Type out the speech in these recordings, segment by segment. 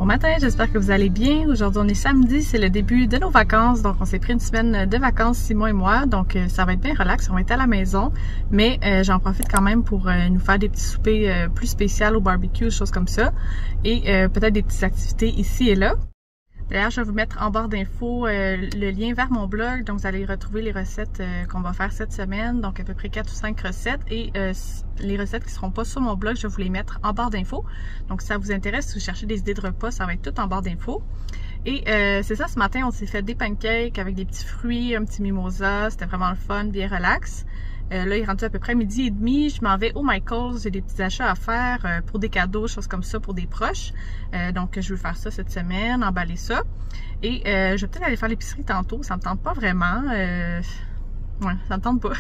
matin, j'espère que vous allez bien. Aujourd'hui on est samedi, c'est le début de nos vacances, donc on s'est pris une semaine de vacances, Simon et moi, donc ça va être bien relax, on va être à la maison, mais j'en profite quand même pour nous faire des petits soupers plus spéciaux au barbecue, choses comme ça, et peut-être des petites activités ici et là. D'ailleurs, je vais vous mettre en barre d'infos le lien vers mon blog, donc vous allez retrouver les recettes qu'on va faire cette semaine, donc à peu près 4 ou 5 recettes, et les recettes qui ne seront pas sur mon blog, je vais vous les mettre en barre d'infos. Donc si ça vous intéresse, si vous cherchez des idées de repas, ça va être tout en barre d'infos. Et c'est ça, ce matin, on s'est fait des pancakes avec des petits fruits, un petit mimosa, c'était vraiment le fun, bien relax. Là, il est rendu à peu près 12h30. Je m'en vais au Michaels. J'ai des petits achats à faire pour des cadeaux, choses comme ça pour des proches. Donc, je vais faire ça cette semaine, emballer ça. Et je vais peut-être aller faire l'épicerie tantôt. Ça me tente pas vraiment. Ouais, ça me tente pas.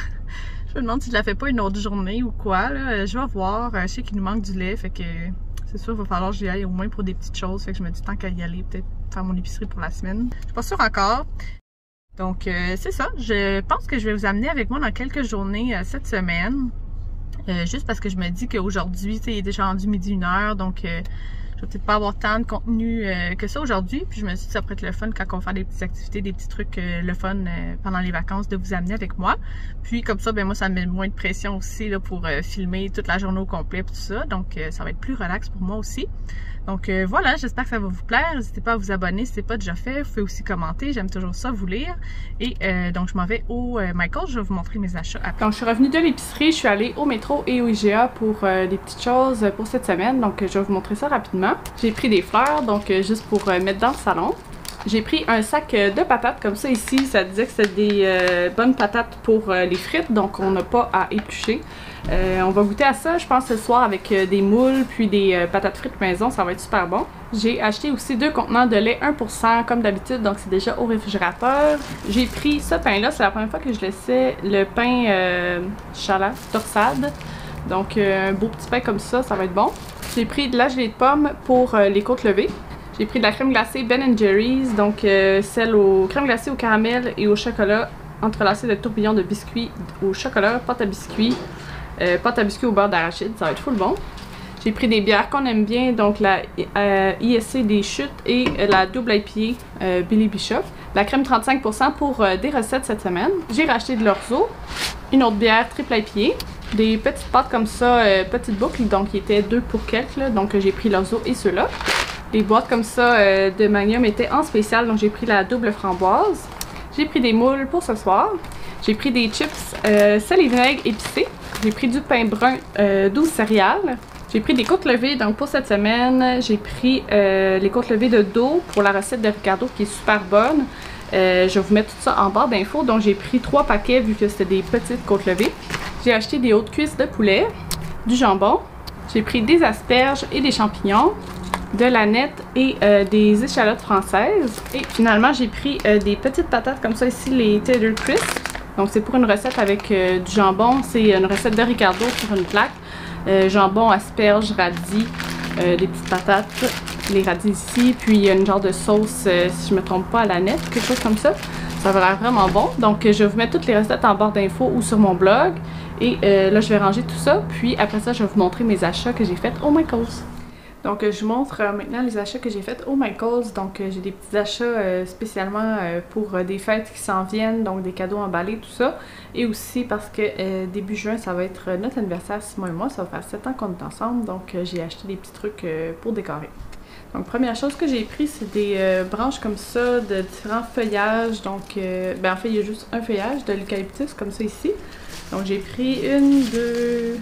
Je me demande si je la fais pas une autre journée ou quoi. Là. Je vais voir. Je sais qu'il nous manque du lait. Fait que c'est sûr, il va falloir que j'y aille au moins pour des petites choses. Fait que je me dis tant qu'à y aller, peut-être faire mon épicerie pour la semaine. Je suis pas sûre encore. Donc, c'est ça. Je pense que je vais vous amener avec moi dans quelques journées cette semaine. Juste parce que je me dis qu'aujourd'hui, il est déjà rendu midi 1h, donc je vais peut-être pas avoir tant de contenu que ça aujourd'hui. Puis je me suis dit que ça pourrait être le fun quand on va faire des petites activités, des petits trucs le fun pendant les vacances de vous amener avec moi. Puis comme ça, ben moi, ça me met moins de pression aussi là, pour filmer toute la journée au complet et tout ça. Donc, ça va être plus relax pour moi aussi. Donc voilà, j'espère que ça va vous plaire. N'hésitez pas à vous abonner si ce n'est pas déjà fait. Vous pouvez aussi commenter, j'aime toujours ça, vous lire. Et donc je m'en vais au Michaels, je vais vous montrer mes achats après. Donc je suis revenue de l'épicerie, je suis allée au métro et au IGA pour des petites choses pour cette semaine. Donc je vais vous montrer ça rapidement. J'ai pris des fleurs, donc juste pour mettre dans le salon. J'ai pris un sac de patates, comme ça ici, ça disait que c'était des bonnes patates pour les frites, donc on n'a pas à éplucher. On va goûter à ça, je pense, ce soir avec des moules puis des patates frites maison, ça va être super bon. J'ai acheté aussi 2 contenants de lait 1% comme d'habitude, donc c'est déjà au réfrigérateur. J'ai pris ce pain-là, c'est la première fois que je laissais le pain chalat, torsade. Donc un beau petit pain comme ça va être bon. J'ai pris de la gelée de pomme pour les côtes levées. J'ai pris de la crème glacée Ben & Jerry's, donc celle au crème glacée au caramel et au chocolat, entrelacée de tourbillons de biscuits au chocolat, pâte à biscuits au beurre d'arachide, ça va être full bon. J'ai pris des bières qu'on aime bien, donc la ISC des chutes et la double IPA Billy Bishop. La crème 35% pour des recettes cette semaine. J'ai racheté de l'orzo, une autre bière triple IPA, des petites pâtes comme ça, petites boucles, donc qui étaient 2 pour quelques, là, donc j'ai pris l'orzo et ceux-là. Les boîtes comme ça de Magnum étaient en spécial, donc j'ai pris la double framboise. J'ai pris des moules pour ce soir. J'ai pris des chips sel et vinaigre épicés. J'ai pris du pain brun 12 céréales. J'ai pris des côtes levées, donc pour cette semaine, j'ai pris les côtes levées de dos pour la recette de Ricardo qui est super bonne. Je vais vous mettre tout ça en barre d'infos. Donc j'ai pris 3 paquets vu que c'était des petites côtes levées. J'ai acheté des hautes cuisses de poulet, du jambon. J'ai pris des asperges et des champignons, de l'aneth et des échalotes françaises. Et finalement, j'ai pris des petites patates comme ça ici, les Tater Crisp. Donc c'est pour une recette avec du jambon. C'est une recette de Ricardo sur une plaque. Jambon, asperges, radis, des petites patates, les radis ici. Puis il y a une genre de sauce, si je ne me trompe pas, à l'aneth, quelque chose comme ça. Ça va l'air vraiment bon. Donc je vais vous mettre toutes les recettes en barre d'infos ou sur mon blog. Et là, je vais ranger tout ça. Puis après ça, je vais vous montrer mes achats que j'ai faits au Michaels. Donc je vous montre maintenant les achats que j'ai faits au Michaels. Donc j'ai des petits achats spécialement pour des fêtes qui s'en viennent, donc des cadeaux emballés, tout ça. Et aussi parce que début juin, ça va être notre anniversaire, Simon et moi, ça va faire 7 ans qu'on est ensemble. Donc j'ai acheté des petits trucs pour décorer. Donc première chose que j'ai pris, c'est des branches comme ça de différents feuillages. Donc ben en fait, il y a juste un feuillage de l'eucalyptus comme ça ici. Donc j'ai pris 1, 2,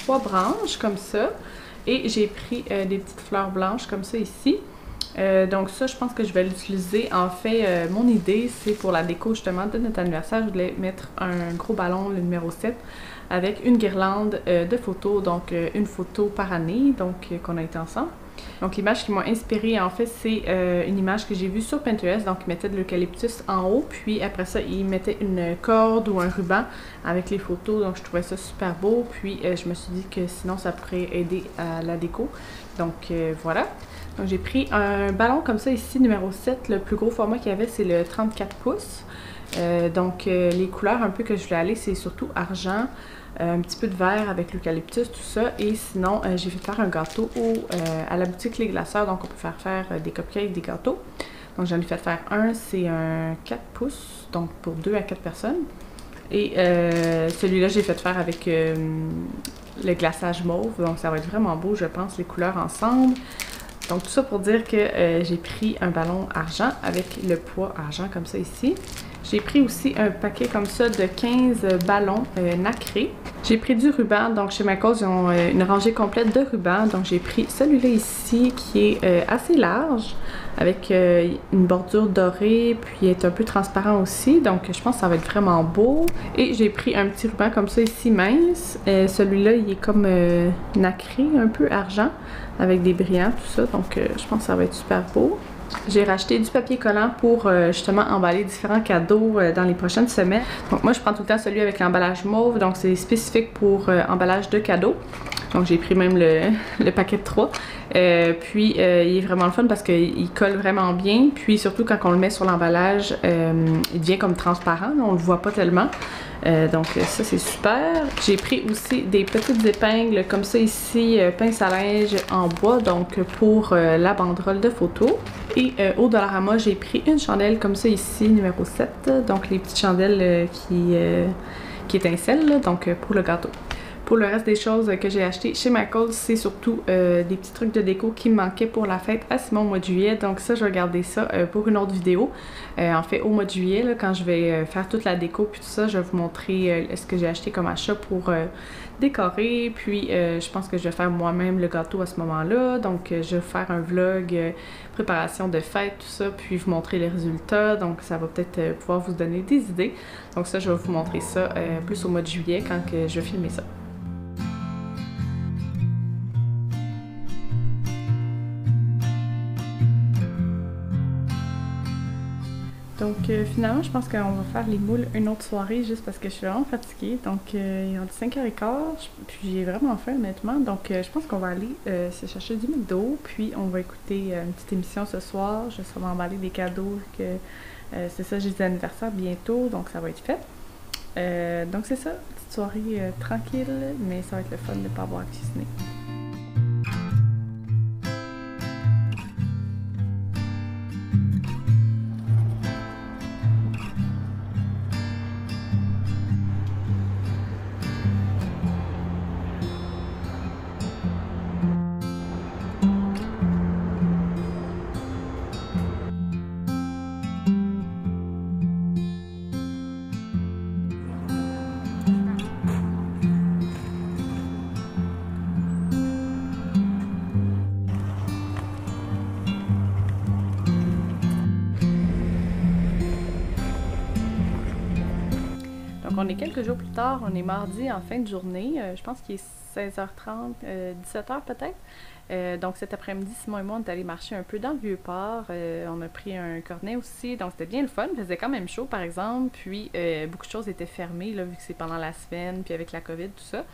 3 branches comme ça. Et j'ai pris des petites fleurs blanches comme ça ici. Donc ça, je pense que je vais l'utiliser. En fait, mon idée, c'est pour la déco justement de notre anniversaire. Je voulais mettre un gros ballon, le numéro 7, avec une guirlande de photos. Donc une photo par année, donc qu'on a été ensemble. Donc l'image qui m'a inspirée, en fait, c'est une image que j'ai vue sur Pinterest. Donc ils mettaient de l'eucalyptus en haut, puis après ça, ils mettaient une corde ou un ruban avec les photos. Donc je trouvais ça super beau, puis je me suis dit que sinon ça pourrait aider à la déco. Donc voilà. Donc j'ai pris un ballon comme ça ici, numéro 7. Le plus gros format qu'il y avait, c'est le 34 pouces. Donc les couleurs un peu que je voulais aller, c'est surtout argent, un petit peu de vert avec l'eucalyptus, tout ça. Et sinon, j'ai fait faire un gâteau à la boutique Les Glaceurs, donc on peut faire des cupcakes, des gâteaux. Donc j'en ai fait faire un, c'est un 4 pouces, donc pour 2 à 4 personnes. Et celui-là, j'ai fait faire avec le glaçage mauve, donc ça va être vraiment beau, je pense, les couleurs ensemble. Donc tout ça pour dire que j'ai pris un ballon argent avec le poids argent comme ça ici. J'ai pris aussi un paquet comme ça de 15 ballons nacrés. J'ai pris du ruban, donc chez Michaels, ils ont une rangée complète de rubans. Donc j'ai pris celui-là ici qui est assez large, avec une bordure dorée, puis il est un peu transparent aussi. Donc je pense que ça va être vraiment beau. Et j'ai pris un petit ruban comme ça ici, mince. Celui-là, il est comme nacré, un peu argent, avec des brillants, tout ça. Donc je pense que ça va être super beau. J'ai racheté du papier collant pour justement emballer différents cadeaux dans les prochaines semaines. Donc moi je prends tout le temps celui avec l'emballage mauve, donc c'est spécifique pour emballage de cadeaux. Donc j'ai pris même le paquet de 3. Puis il est vraiment le fun parce qu'il colle vraiment bien. Puis surtout quand on le met sur l'emballage, il devient comme transparent, on le voit pas tellement. Donc ça c'est super. J'ai pris aussi des petites épingles comme ça ici, pince à linge en bois, donc pour la banderole de photos. Et au Dollarama, j'ai pris une chandelle comme ça ici, numéro 7, donc les petites chandelles qui étincellent, là, donc pour le gâteau. Pour le reste des choses que j'ai achetées chez Michaels, c'est surtout des petits trucs de déco qui me manquaient pour la fête à Simon au mois de juillet. Donc ça, je vais garder ça pour une autre vidéo. En fait, au mois de juillet, là, quand je vais faire toute la déco puis tout ça, je vais vous montrer ce que j'ai acheté comme achat pour décorer. Puis je pense que je vais faire moi-même le gâteau à ce moment-là. Donc je vais faire un vlog préparation de fête, tout ça, puis vous montrer les résultats. Donc ça va peut-être pouvoir vous donner des idées. Donc ça, je vais vous montrer ça plus au mois de juillet quand que je vais filmer ça. Donc finalement, je pense qu'on va faire les moules une autre soirée juste parce que je suis vraiment fatiguée. Donc il est 5h15, puis j'ai vraiment faim honnêtement. Donc je pense qu'on va aller se chercher du McDo, puis on va écouter une petite émission ce soir. Je vais sûrement emballer des cadeaux, que c'est ça, j'ai des anniversaires bientôt, donc ça va être fait. Donc c'est ça, petite soirée tranquille, mais ça va être le fun de ne pas avoir à cuisiner. Donc on est quelques jours plus tard, on est mardi en fin de journée, je pense qu'il est 16h30, 17h peut-être. Donc cet après-midi, Simon et moi, on est allés marcher un peu dans le Vieux-Port, on a pris un cornet aussi, donc c'était bien le fun, il faisait quand même chaud par exemple, puis beaucoup de choses étaient fermées, là, vu que c'est pendant la semaine, puis avec la COVID, tout ça.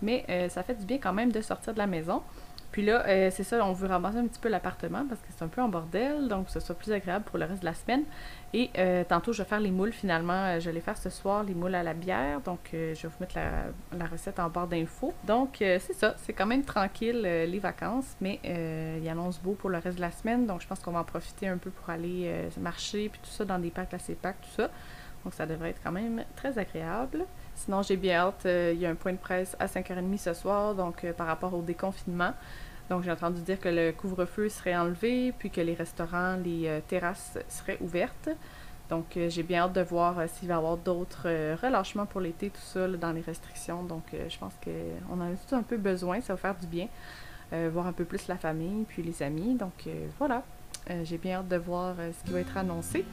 Mais ça fait du bien quand même de sortir de la maison. Puis là, c'est ça, on veut ramasser un petit peu l'appartement parce que c'est un peu en bordel, donc que ce soit plus agréable pour le reste de la semaine. Et tantôt, je vais faire les moules finalement. Je vais les faire ce soir, les moules à la bière. Donc, je vais vous mettre la recette en barre d'infos. Donc, c'est ça, c'est quand même tranquille les vacances, mais il annonce beau pour le reste de la semaine. Donc, je pense qu'on va en profiter un peu pour aller marcher, puis tout ça, dans des parcs à CEPAC, tout ça. Donc, ça devrait être quand même très agréable. Sinon, j'ai bien hâte, il y a un point de presse à 5h30 ce soir, donc par rapport au déconfinement. Donc, j'ai entendu dire que le couvre-feu serait enlevé, puis que les restaurants, les terrasses seraient ouvertes. Donc, j'ai bien hâte de voir s'il va y avoir d'autres relâchements pour l'été, tout ça, là, dans les restrictions. Donc, je pense qu'on en a tous un peu besoin, ça va faire du bien. Voir un peu plus la famille, puis les amis. Donc, voilà. J'ai bien hâte de voir ce qui va être annoncé.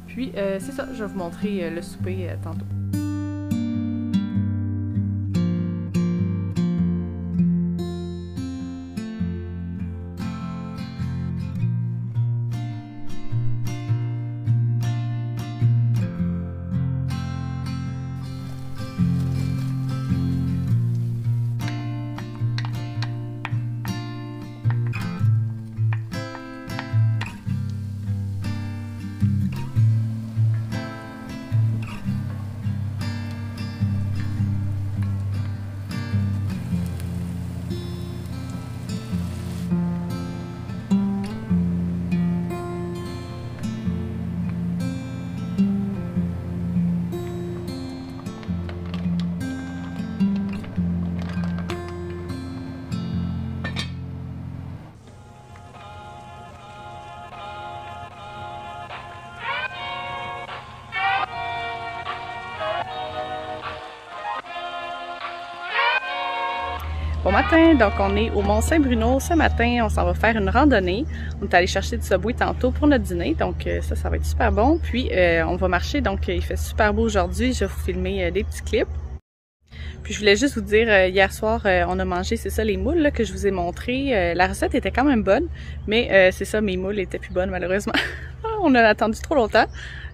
Puis, c'est ça, je vais vous montrer le souper tantôt. Bon matin, donc on est au Mont-Saint-Bruno ce matin, on s'en va faire une randonnée. On est allé chercher du Subway tantôt pour notre dîner, donc ça va être super bon. Puis on va marcher, donc il fait super beau aujourd'hui, je vais vous filmer des petits clips. Puis je voulais juste vous dire, hier soir, on a mangé, c'est ça, les moules là, que je vous ai montré. La recette était quand même bonne, mais c'est ça, mes moules étaient plus bonnes malheureusement. On a attendu trop longtemps,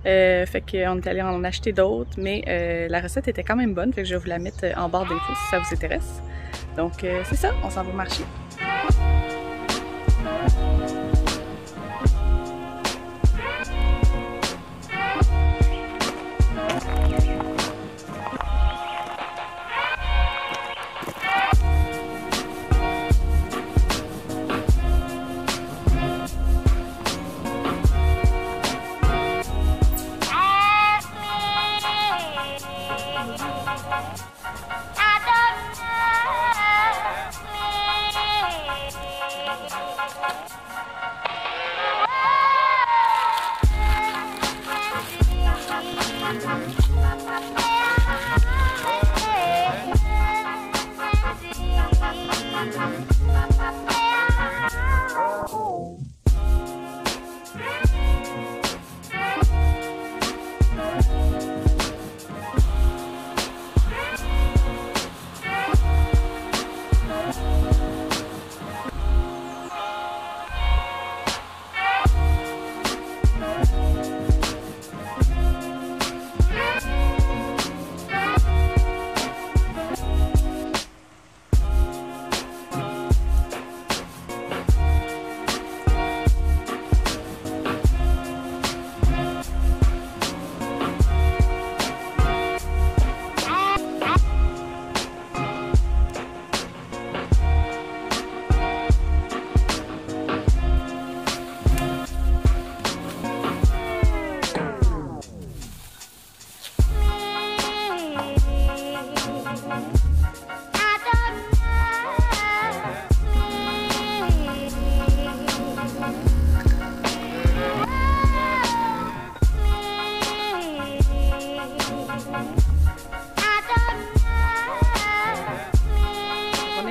fait qu'on est allé en acheter d'autres, mais la recette était quand même bonne, fait que je vais vous la mettre en barre d'infos si ça vous intéresse. Donc c'est ça, on s'en va marcher.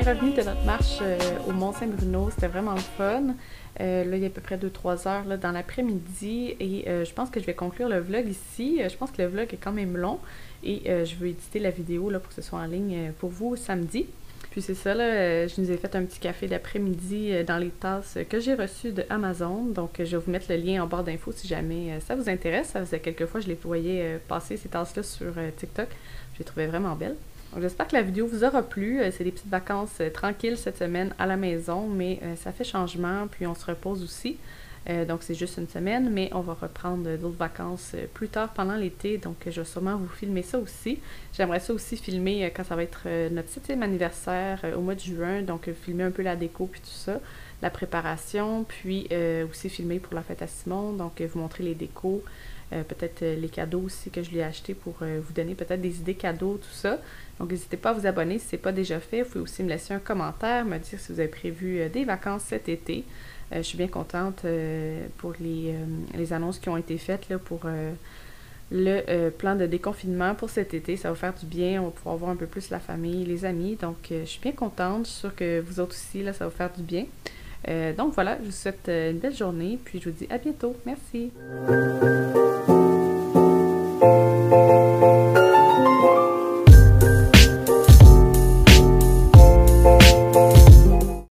Revenu de notre marche au Mont-Saint-Bruno, c'était vraiment le fun. Là, il y a à peu près 2-3 heures là, dans l'après-midi et je pense que je vais conclure le vlog ici. Je pense que le vlog est quand même long et je veux éditer la vidéo là, pour que ce soit en ligne pour vous samedi. Puis c'est ça, là, je nous ai fait un petit café d'après-midi dans les tasses que j'ai reçues de Amazon. Donc je vais vous mettre le lien en barre d'infos si jamais ça vous intéresse. Ça faisait quelques fois que je les voyais passer ces tasses-là sur TikTok. Je les trouvais vraiment belles. J'espère que la vidéo vous aura plu. C'est des petites vacances tranquilles cette semaine à la maison, mais ça fait changement, puis on se repose aussi. Donc c'est juste une semaine, mais on va reprendre d'autres vacances plus tard pendant l'été, donc je vais sûrement vous filmer ça aussi. J'aimerais ça aussi filmer quand ça va être notre 7e anniversaire au mois de juin, donc filmer un peu la déco puis tout ça, la préparation, puis aussi filmer pour la fête à Simon, donc vous montrer les décos. Peut-être les cadeaux aussi que je lui ai achetés pour vous donner peut-être des idées cadeaux, tout ça. Donc n'hésitez pas à vous abonner si ce n'est pas déjà fait. Vous pouvez aussi me laisser un commentaire, me dire si vous avez prévu des vacances cet été. Je suis bien contente pour les annonces qui ont été faites là, pour le plan de déconfinement pour cet été. Ça va faire du bien, on va pouvoir voir un peu plus la famille, les amis. Donc je suis bien contente, je suis sûre que vous autres aussi, là, ça va faire du bien. Donc voilà, je vous souhaite une belle journée, puis je vous dis à bientôt. Merci!